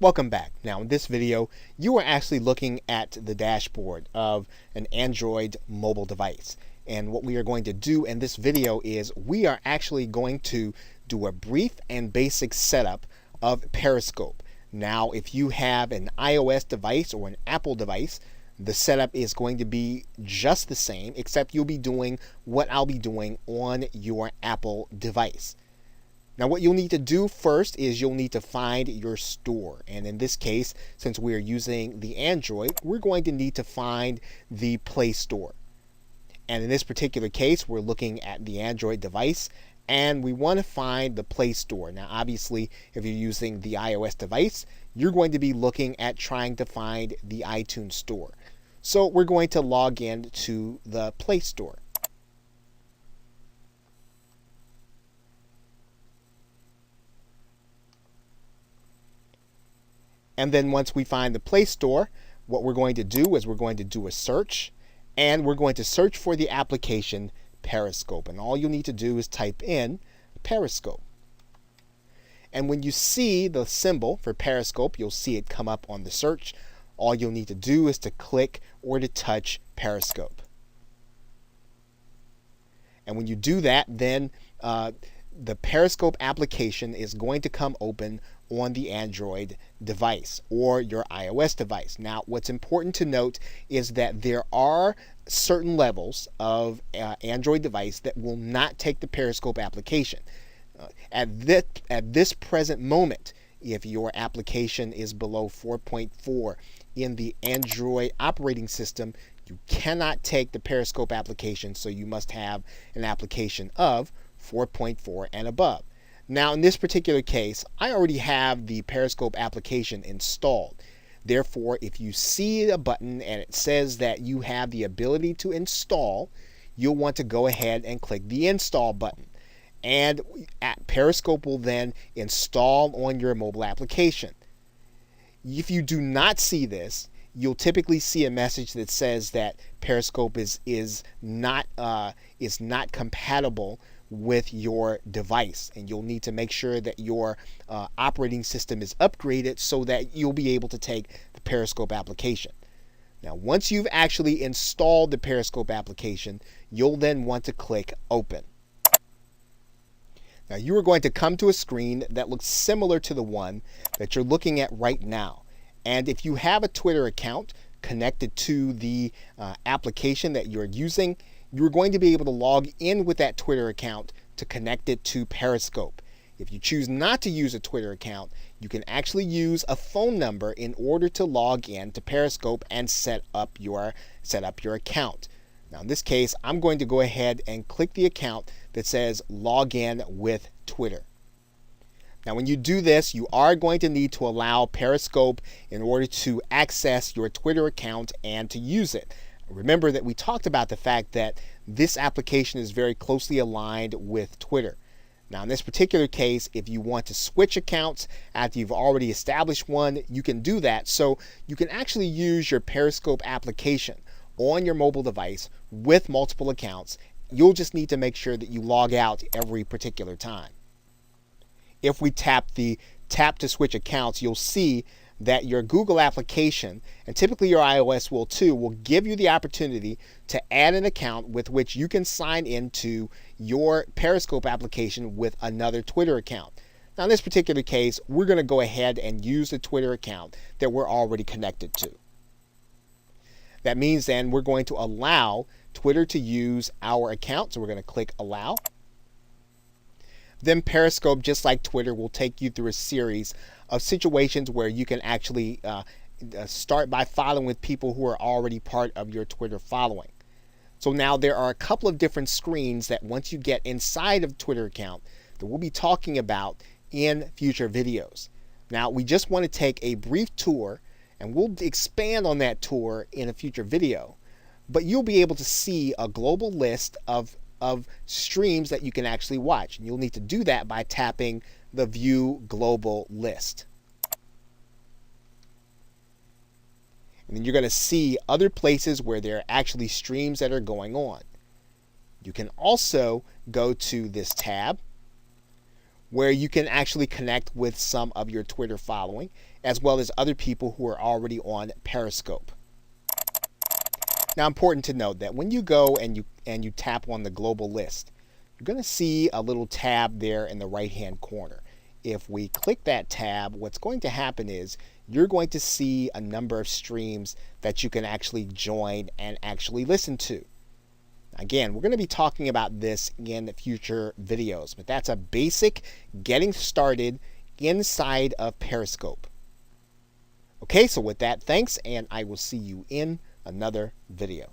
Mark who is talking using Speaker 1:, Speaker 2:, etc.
Speaker 1: Welcome back. Now in this video, you are actually looking at the dashboard of an Android mobile device. And what we are going to do in this video is we are actually going to do a brief and basic setup of Periscope. Now if you have an iOS device or an Apple device, the setup is going to be just the same, except you'll be doing what I'll be doing on your Apple device. Now what you'll need to do first is you'll need to find your store. And in this case, since we're using the Android, we're going to need to find the Play Store. And in this particular case, we're looking at the Android device and we want to find the Play Store. Now obviously, if you're using the iOS device, you're going to be looking at trying to find the iTunes Store. So we're going to log in to the Play Store. And then once we find the Play Store, what we're going to do is we're going to do a search, and we're going to search for the application Periscope. And all you'll need to do is type in Periscope. And when you see the symbol for Periscope, you'll see it come up on the search. All you'll need to do is to click or to touch Periscope. And when you do that, then the Periscope application is going to come open on the Android device or your iOS device. Now, what's important to note is that there are certain levels of Android device that will not take the Periscope application. At this present moment, if your application is below 4.4 in the Android operating system, you cannot take the Periscope application, so you must have an application of 4.4 and above. Now in this particular case, I already have the Periscope application installed. Therefore, if you see a button and it says that you have the ability to install, you'll want to go ahead and click the install button. And Periscope will then install on your mobile application. If you do not see this, you'll typically see a message that says that Periscope is not compatible with your device, and you'll need to make sure that your operating system is upgraded so that you'll be able to take the Periscope application. Now once you've actually installed the Periscope application, you'll then want to click open. Now you are going to come to a screen that looks similar to the one that you're looking at right now. And if you have a Twitter account connected to the application that you're using, you're going to be able to log in with that Twitter account to connect it to Periscope. If you choose not to use a Twitter account, you can actually use a phone number in order to log in to Periscope and set up your account. Now in this case, I'm going to go ahead and click the account that says log in with Twitter. Now when you do this, you are going to need to allow Periscope in order to access your Twitter account and to use it. Remember that we talked about the fact that this application is very closely aligned with Twitter. Now in this particular case, if you want to switch accounts after you've already established one, you can do that. So you can actually use your Periscope application on your mobile device with multiple accounts. You'll just need to make sure that you log out every particular time. If we tap to switch accounts, you'll see that your Google application, and typically your iOS will too, will give you the opportunity to add an account with which you can sign into your Periscope application with another Twitter account. Now in this particular case, we're going to go ahead and use the Twitter account that we're already connected to. That means then we're going to allow Twitter to use our account, so we're going to click allow. Then Periscope, just like Twitter, will take you through a series of situations where you can actually start by following with people who are already part of your Twitter following. So now there are a couple of different screens that once you get inside of Twitter account that we'll be talking about in future videos. Now we just want to take a brief tour, and we'll expand on that tour in a future video. But you'll be able to see a global list of streams that you can actually watch. And you'll need to do that by tapping the View Global List. And then you're going to see other places where there are actually streams that are going on. You can also go to this tab where you can actually connect with some of your Twitter following, as well as other people who are already on Periscope. Now, important to note that when you go and you tap on the global list, you're going to see a little tab there in the right-hand corner. If we click that tab, what's going to happen is you're going to see a number of streams that you can actually join and actually listen to. Again, we're going to be talking about this in future videos, but that's a basic getting started inside of Periscope. Okay, so with that, thanks, and I will see you in another video.